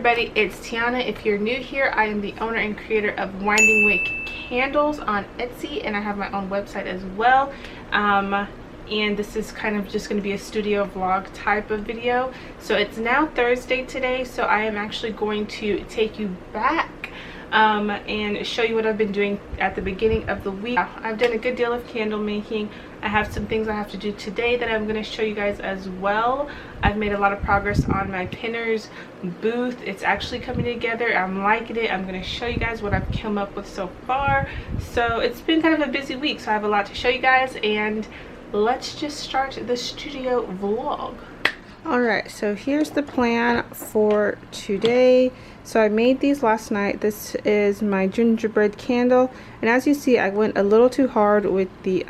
everybody, it's Tiana. If you're new here, I am the owner and creator of Winding Wick Candles on Etsy, and I have my own website as well. And this is kind of just going to be a studio vlog type of video. So it's now Thursday today, so I am actually going to take you back and show you what I've been doing at the beginning of the week. I've done a good deal of candle making. I have some things I have to do today that I'm going to show you guys as well. I've made a lot of progress on my pinners booth. It's actually coming together. I'm liking it. I'm going to show you guys what I've come up with so far. So it's been kind of a busy week, so I have a lot to show you guys, and let's just start the studio vlog. Alright, so here's the plan for today. So I made these last night. This is my gingerbread candle, and as you see, I went a little too hard with the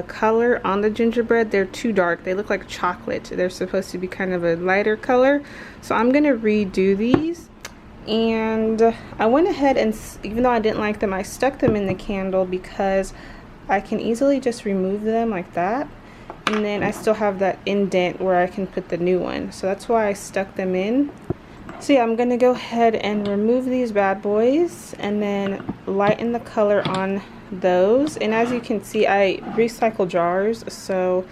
color on the gingerbread. They're too dark. They look like chocolate. They're supposed to be kind of a lighter color. So I'm gonna redo these, and I went ahead and, even though I didn't like them, I stuck them in the candle because I can easily just remove them like that, and then I still have that indent where I can put the new one. So that's why I stuck them in. So yeah, I'm gonna go ahead and remove these bad boys and then lighten the color on those. And as you can see, I recycle jars, so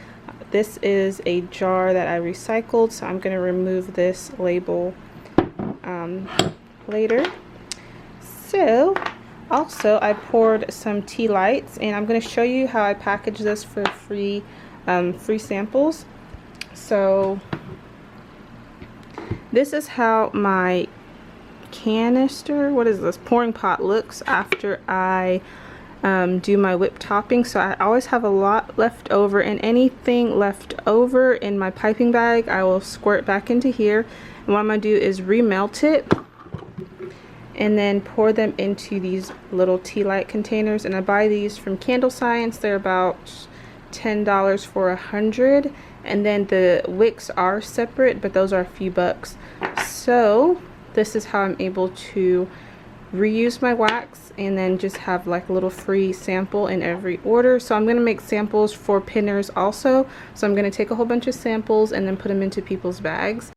this is a jar that I recycled, so I'm gonna remove this label later. So also I poured some tea lights, and I'm going to show you how I package this for free samples. So this is how my canister, what is this, pouring pot looks after I do my whipped topping. So I always have a lot left over, and anything left over in my piping bag I will squirt back into here, and what I'm going to do is remelt it and then pour them into these little tea light containers. And I buy these from Candle Science. They're about $10 for 100, and then the wicks are separate, but those are a few bucks. So this is how I'm able to reuse my wax and then just have like a little free sample in every order. So I'm going to make samples for pinners also. So I'm going to take a whole bunch of samples and then put them into people's bags.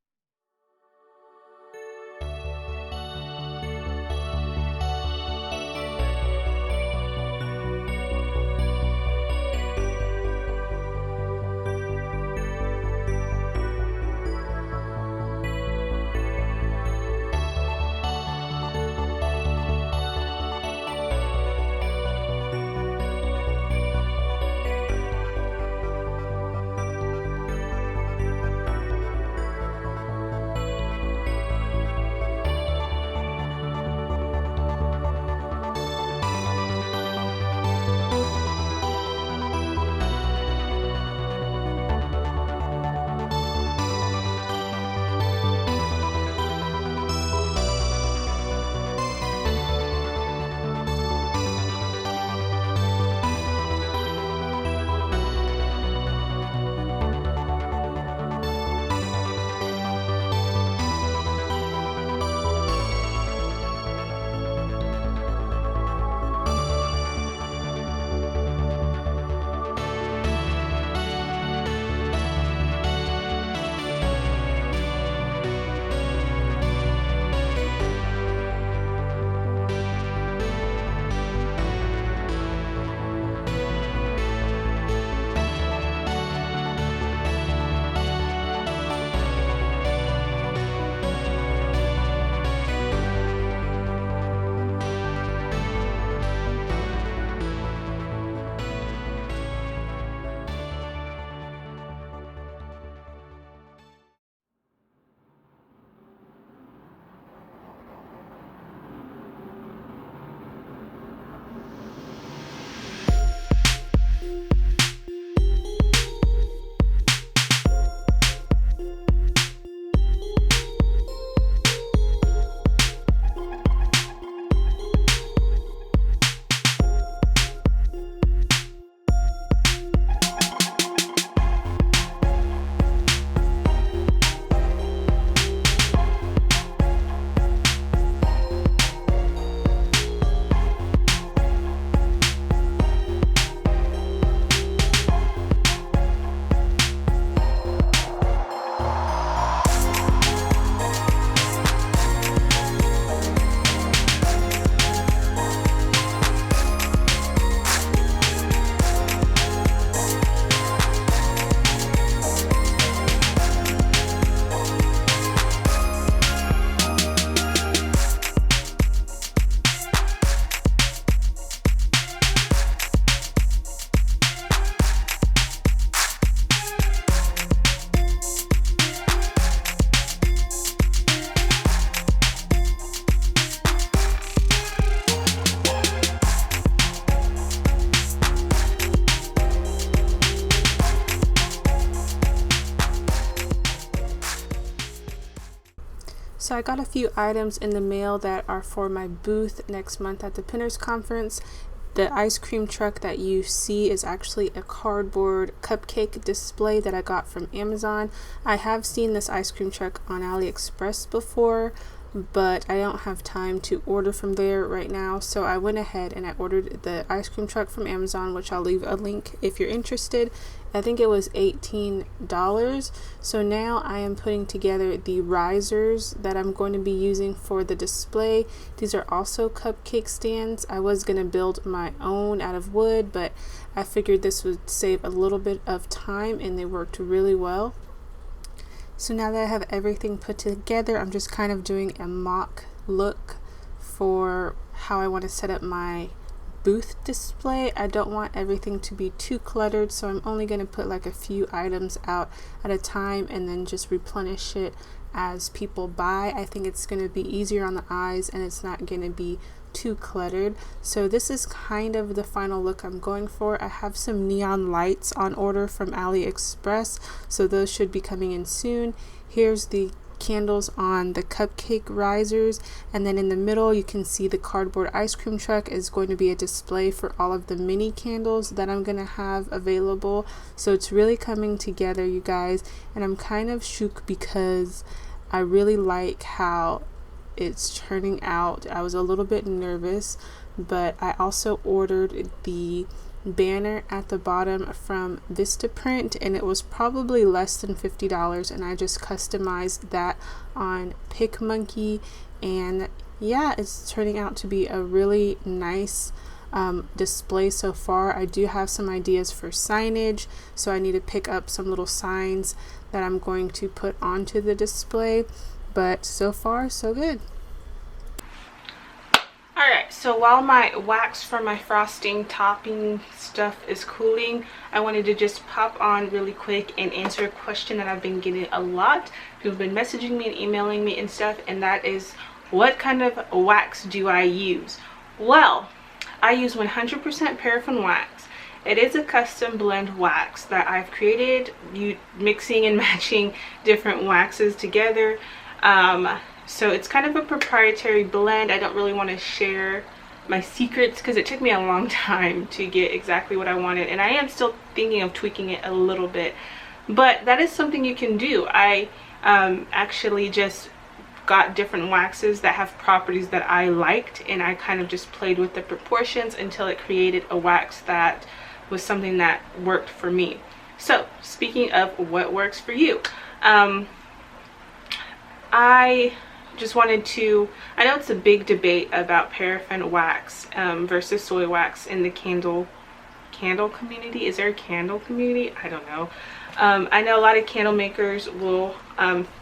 So I got a few items in the mail that are for my booth next month at the Pinners Conference. The ice cream truck that you see is actually a cardboard cupcake display that I got from Amazon. I have seen this ice cream truck on AliExpress before, but I don't have time to order from there right now, so I went ahead and I ordered the ice cream truck from Amazon, which I'll leave a link if you're interested. I think it was $18. So now I am putting together the risers that I'm going to be using for the display. These are also cupcake stands. I was going to build my own out of wood, but I figured this would save a little bit of time, and they worked really well. So now that I have everything put together, I'm just kind of doing a mock look for how I want to set up my booth display. I don't want everything to be too cluttered, so I'm only going to put like a few items out at a time and then just replenish it as people buy. I think it's going to be easier on the eyes and it's not going to be too cluttered. So this is kind of the final look I'm going for. I have some neon lights on order from AliExpress, so those should be coming in soon. Here's the candles on the cupcake risers, and then in the middle you can see the cardboard ice cream truck is going to be a display for all of the mini candles that I'm going to have available. So it's really coming together, you guys, and I'm kind of shook because I really like how it's turning out. I was a little bit nervous, but I also ordered the banner at the bottom from Vistaprint, and it was probably less than $50, and I just customized that on PicMonkey, and yeah, it's turning out to be a really nice display so far. I do have some ideas for signage, so I need to pick up some little signs that I'm going to put onto the display, but so far so good. Alright, so while my wax for my frosting topping stuff is cooling, I wanted to just pop on really quick and answer a question that I've been getting a lot. People have been messaging me and emailing me and stuff, and that is, what kind of wax do I use? Well, I use 100% paraffin wax. It is a custom blend wax that I've created, mixing and matching different waxes together. So it's kind of a proprietary blend. I don't really want to share my secrets because it took me a long time to get exactly what I wanted, and I am still thinking of tweaking it a little bit, but that is something you can do. I actually just got different waxes that have properties that I liked, and I kind of just played with the proportions until it created a wax that was something that worked for me. So speaking of what works for you, I just wanted to, I know it's a big debate about paraffin wax versus soy wax in the candle community. Is there a candle community? I don't know. I know a lot of candle makers will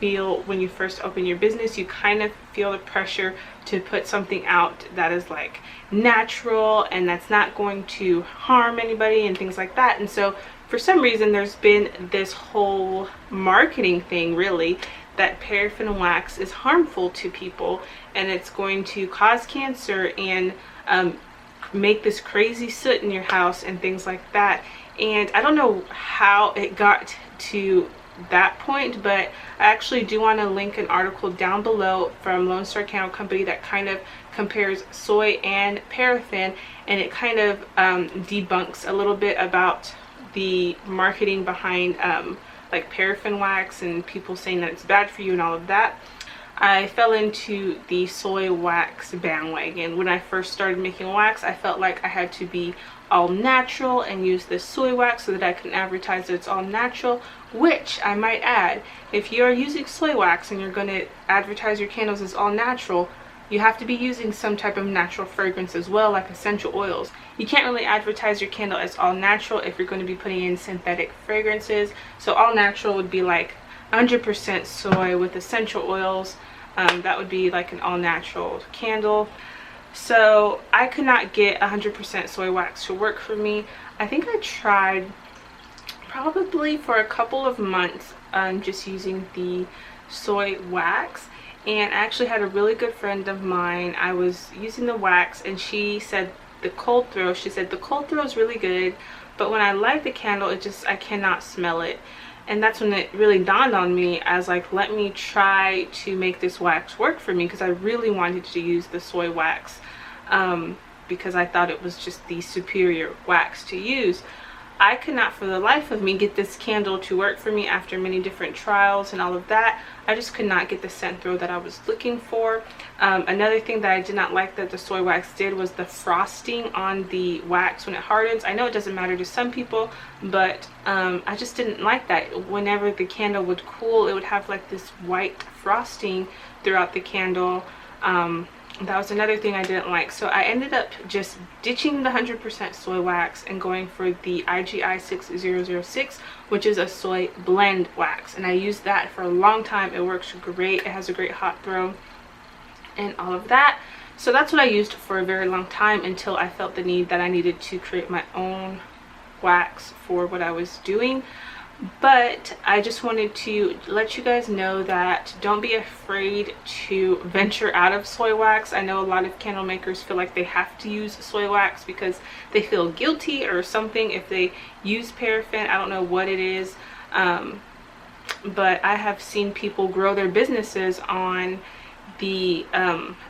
feel when you first open your business, you kind of feel the pressure to put something out that is like natural and that's not going to harm anybody and things like that. And so for some reason there's been this whole marketing thing really that paraffin wax is harmful to people and it's going to cause cancer and make this crazy soot in your house and things like that. And I don't know how it got to that point, but I actually do want to link an article down below from Lone Star Candle Company that kind of compares soy and paraffin, and it kind of debunks a little bit about the marketing behind like paraffin wax and people saying that it's bad for you and all of that. I fell into the soy wax bandwagon. When I first started making wax, I felt like I had to be all natural and use this soy wax so that I can advertise that it's all natural, which I might add, if you're using soy wax and you're going to advertise your candles as all natural, you have to be using some type of natural fragrance as well, like essential oils. You can't really advertise your candle as all natural if you're going to be putting in synthetic fragrances. So all natural would be like 100% soy with essential oils. That would be like an all natural candle. So I could not get 100% soy wax to work for me. I think I tried probably for a couple of months just using the soy wax. And I actually had a really good friend of mine. I was using the wax and she said the cold throw, she said the cold throw is really good, but when I light the candle, I cannot smell it. And that's when it really dawned on me as like, let me try to make this wax work for me, because I really wanted to use the soy wax, because I thought it was just the superior wax to use. I could not for the life of me get this candle to work for me after many different trials and all of that. I just could not get the scent throw that I was looking for. Another thing that I did not like that the soy wax did was the frosting on the wax when it hardens. I know it doesn't matter to some people, but I just didn't like that. Whenever the candle would cool, it would have like this white frosting throughout the candle. That was another thing I didn't like. So I ended up just ditching the 100% soy wax and going for the IGI 6006, which is a soy blend wax. And I used that for a long time. It works great. It has a great hot throw and all of that. So that's what I used for a very long time, until I felt the need that I needed to create my own wax for what I was doing. But I just wanted to let you guys know that don't be afraid to venture out of soy wax. I know a lot of candle makers feel like they have to use soy wax because they feel guilty or something if they use paraffin. I don't know what it is, but I have seen people grow their businesses on the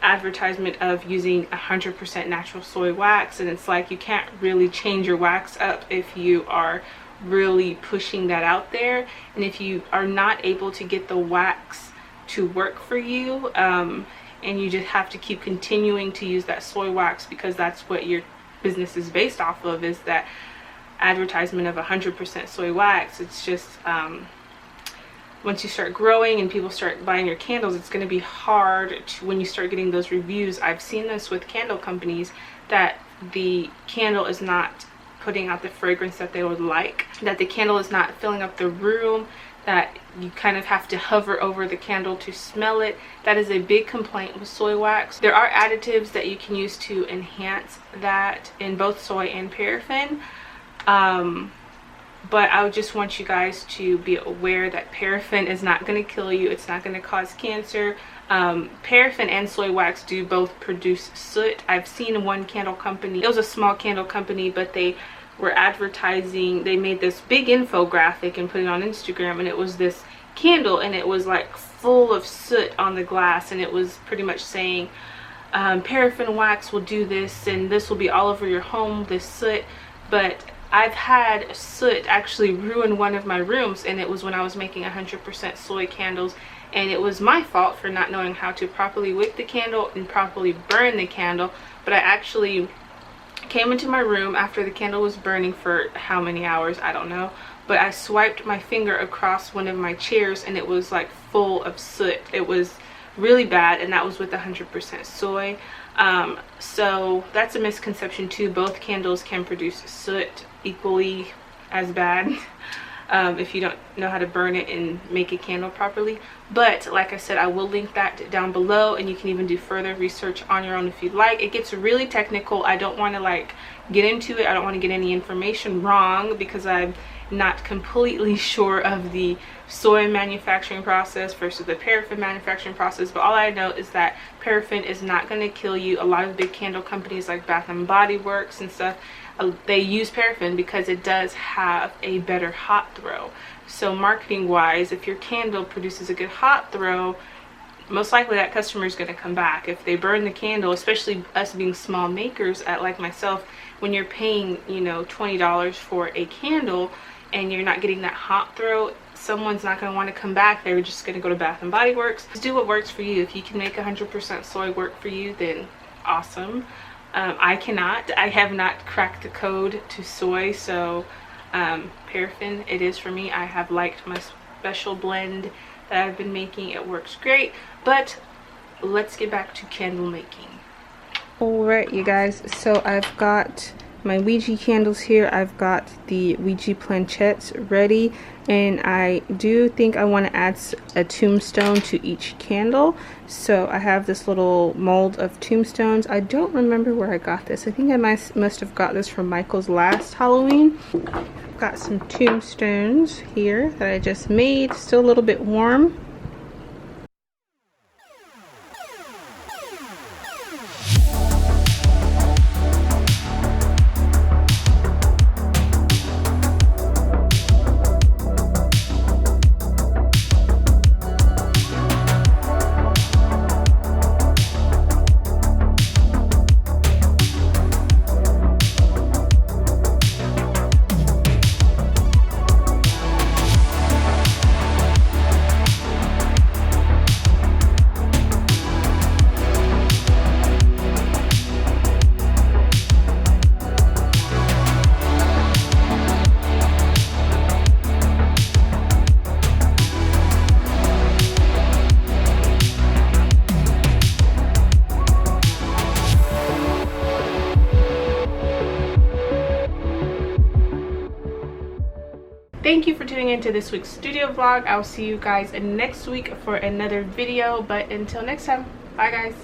advertisement of using 100% natural soy wax, and it's like you can't really change your wax up if you are really pushing that out there. And if you are not able to get the wax to work for you, and you just have to keep continuing to use that soy wax because that's what your business is based off of, is that advertisement of 100% soy wax. It's just once you start growing and people start buying your candles, it's going to be hard to, when you start getting those reviews. I've seen this with candle companies, that the candle is not putting out the fragrance that they would like, that the candle is not filling up the room, that you kind of have to hover over the candle to smell it. That is a big complaint with soy wax. There are additives that you can use to enhance that in both soy and paraffin, but I would just want you guys to be aware that paraffin is not going to kill you. It's not going to cause cancer. Paraffin and soy wax do both produce soot. I've seen one candle company, it was a small candle company, but they were advertising, they made this big infographic and put it on Instagram, and it was this candle and it was like full of soot on the glass, and it was pretty much saying paraffin wax will do this and this will be all over your home, this soot. But I've had soot actually ruin one of my rooms, and it was when I was making 100% soy candles, and it was my fault for not knowing how to properly wick the candle and properly burn the candle. But I actually came into my room after the candle was burning for how many hours, I don't know, but I swiped my finger across one of my chairs and it was like full of soot. It was really bad, and that was with 100% soy. So that's a misconception too. Both candles can produce soot equally as bad if you don't know how to burn it and make a candle properly. But like I said, I will link that down below, and you can even do further research on your own if you'd like. It gets really technical. I don't want to like get into it. I don't want to get any information wrong because I'm not completely sure of the soy manufacturing process versus the paraffin manufacturing process, but all I know is that paraffin is not going to kill you. A lot of big candle companies like Bath and Body Works and stuff, they use paraffin because it does have a better hot throw. So marketing wise, if your candle produces a good hot throw, most likely that customer is going to come back. If they burn the candle, especially us being small makers at like myself, when you're paying, you know, $20 for a candle and you're not getting that hot throw, someone's not going to want to come back. They're just going to go to Bath and Body Works. Just do what works for you. If you can make 100% soy work for you, then awesome. I cannot. I have not cracked the code to soy, so paraffin it is for me. I have liked my special blend that I've been making. It works great. But let's get back to candle making. Alright, you guys, so I've got my Ouija candles here. I've got the Ouija planchettes ready, and I do think I want to add a tombstone to each candle. So I have this little mold of tombstones. I don't remember where I got this. I think I must have got this from Michael's last Halloween. I've got some tombstones here that I just made, still a little bit warm. thank you for tuning into this week's studio vlog. I'll see you guys next week for another video, but until next time, bye guys.